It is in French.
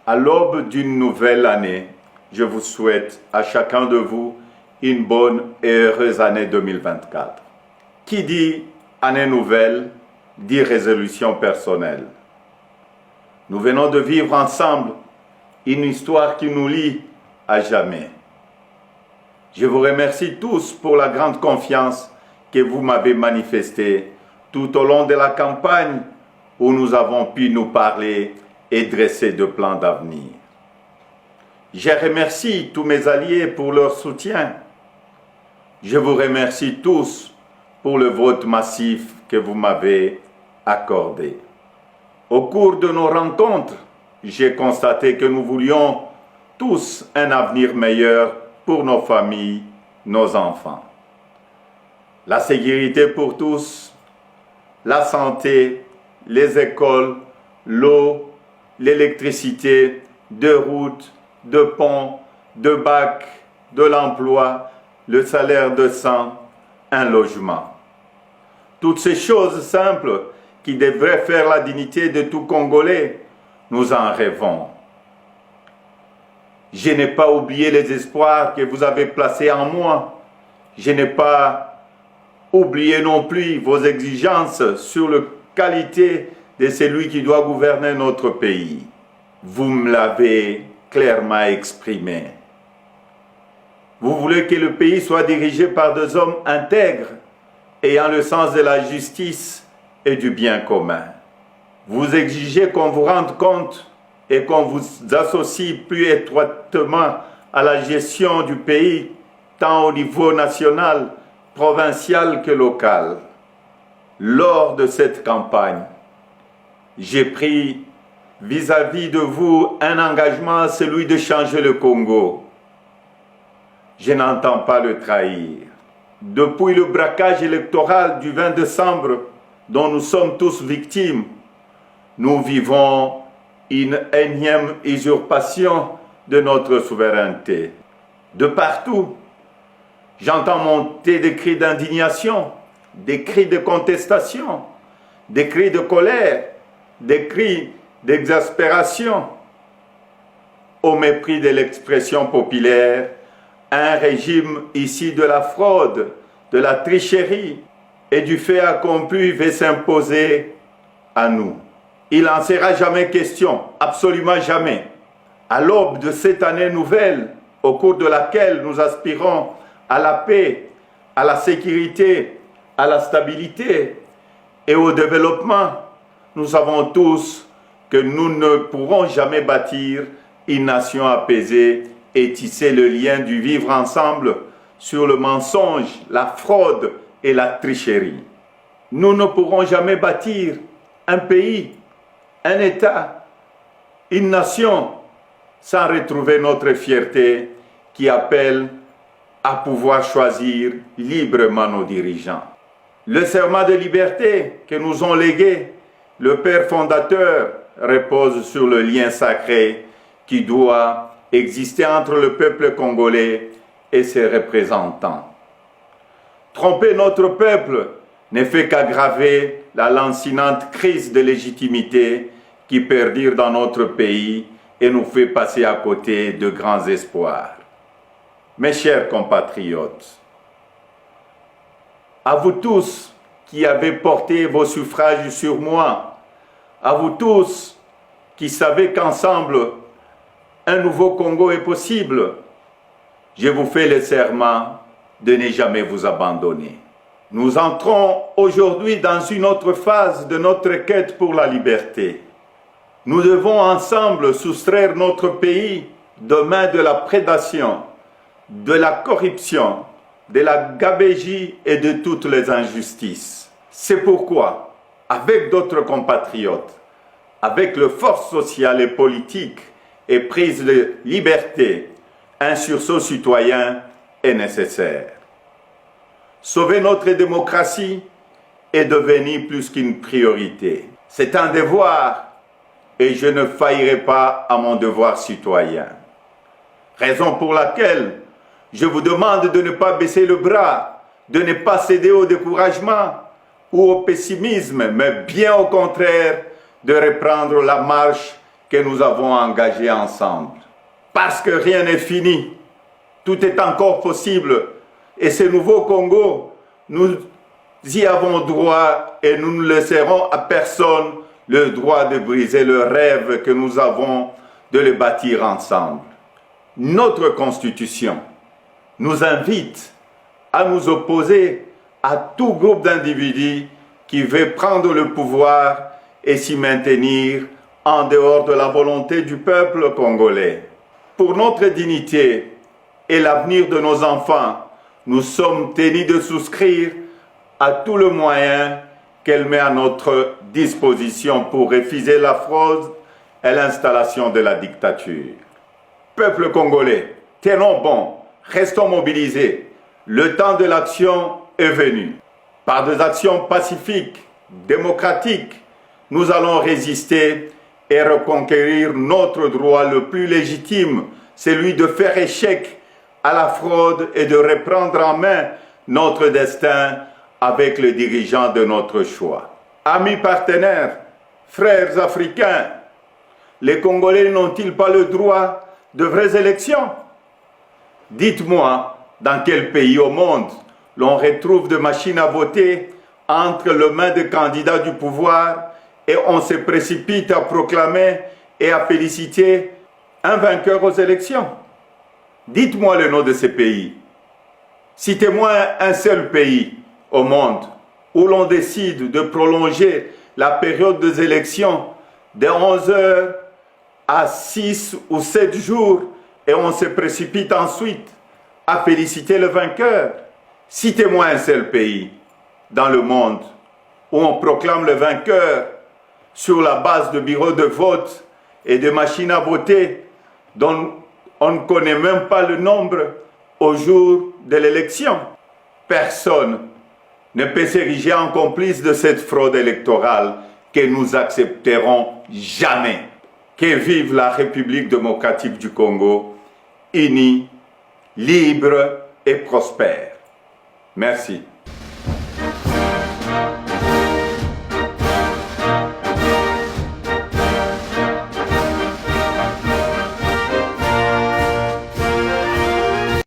À l'aube d'une nouvelle année, je vous souhaite à chacun de vous une bonne et heureuse année 2024. Qui dit année nouvelle, dit résolution personnelle. Nous venons de vivre ensemble une histoire qui nous lie à jamais. Je vous remercie tous pour la grande confiance que vous m'avez manifestée tout au long de la campagne où nous avons pu nous parler et dresser de plans d'avenir. Je remercie tous mes alliés pour leur soutien. Je vous remercie tous pour le vote massif que vous m'avez accordé. Au cours de nos rencontres, j'ai constaté que nous voulions tous un avenir meilleur pour nos familles, nos enfants. La sécurité pour tous, la santé, les écoles, l'eau, l'électricité, de routes, de ponts, de bacs, de l'emploi, le salaire décent, un logement. Toutes ces choses simples qui devraient faire la dignité de tout Congolais, nous en rêvons. Je n'ai pas oublié les espoirs que vous avez placés en moi. Je n'ai pas oublié non plus vos exigences sur la qualité de celui qui doit gouverner notre pays. Vous me l'avez clairement exprimé. Vous voulez que le pays soit dirigé par des hommes intègres, ayant le sens de la justice et du bien commun. Vous exigez qu'on vous rende compte et qu'on vous associe plus étroitement à la gestion du pays, tant au niveau national, provincial que local. Lors de cette campagne, j'ai pris vis-à-vis de vous un engagement, celui de changer le Congo. Je n'entends pas le trahir. Depuis le braquage électoral du 20 décembre, dont nous sommes tous victimes, nous vivons une énième usurpation de notre souveraineté. De partout, j'entends monter des cris d'indignation, des cris de contestation, des cris de colère, des cris d'exaspération. Au mépris de l'expression populaire, un régime issu de la fraude, de la tricherie et du fait accompli veut s'imposer à nous. Il n'en sera jamais question, absolument jamais. À l'aube de cette année nouvelle, au cours de laquelle nous aspirons à la paix, à la sécurité, à la stabilité et au développement, nous savons tous que nous ne pourrons jamais bâtir une nation apaisée et tisser le lien du vivre ensemble sur le mensonge, la fraude et la tricherie. Nous ne pourrons jamais bâtir un pays, un État, une nation sans retrouver notre fierté qui appelle à pouvoir choisir librement nos dirigeants. Le serment de liberté que nous ont légué le Père fondateur repose sur le lien sacré qui doit exister entre le peuple congolais et ses représentants. Tromper notre peuple ne fait qu'aggraver la lancinante crise de légitimité qui perdure dans notre pays et nous fait passer à côté de grands espoirs. Mes chers compatriotes, à vous tous qui avez porté vos suffrages sur moi, à vous tous qui savez qu'ensemble, un nouveau Congo est possible, je vous fais le serment de ne jamais vous abandonner. Nous entrons aujourd'hui dans une autre phase de notre quête pour la liberté. Nous devons ensemble soustraire notre pays des mains de la prédation, de la corruption, de la gabegie et de toutes les injustices. C'est pourquoi, avec d'autres compatriotes, avec les forces sociales et politiques et prise de liberté, un sursaut citoyen est nécessaire. Sauver notre démocratie est devenu plus qu'une priorité. C'est un devoir et je ne faillirai pas à mon devoir citoyen. Raison pour laquelle je vous demande de ne pas baisser le bras, de ne pas céder au découragement ou au pessimisme, mais bien au contraire, de reprendre la marche que nous avons engagés ensemble. Parce que rien n'est fini, tout est encore possible. Et ce nouveau Congo, nous y avons droit et nous ne laisserons à personne le droit de briser le rêve que nous avons de le bâtir ensemble. Notre Constitution nous invite à nous opposer à tout groupe d'individus qui veut prendre le pouvoir et s'y maintenir en dehors de la volonté du peuple congolais. Pour notre dignité et l'avenir de nos enfants, nous sommes tenus de souscrire à tout le moyen qu'elle met à notre disposition pour refuser la fraude et l'installation de la dictature. Peuple congolais, tenons bon, restons mobilisés. Le temps de l'action est venu. Par des actions pacifiques, démocratiques, nous allons résister et reconquérir notre droit le plus légitime, celui de faire échec à la fraude et de reprendre en main notre destin avec les dirigeants de notre choix. Amis partenaires, frères africains, les Congolais n'ont-ils pas le droit de vraies élections? Dites-moi, dans quel pays au monde l'on retrouve des machines à voter entre les mains des candidats du pouvoir et on se précipite à proclamer et à féliciter un vainqueur aux élections? Dites-moi le nom de ces pays. Citez-moi un seul pays au monde où l'on décide de prolonger la période des élections de 11 heures à 6 ou 7 jours et on se précipite ensuite à féliciter le vainqueur. Citez-moi un seul pays dans le monde où on proclame le vainqueur sur la base de bureaux de vote et de machines à voter dont on ne connaît même pas le nombre au jour de l'élection. Personne ne peut s'ériger en complice de cette fraude électorale que nous accepterons jamais. Que vive la République démocratique du Congo, unie, libre et prospère. Merci.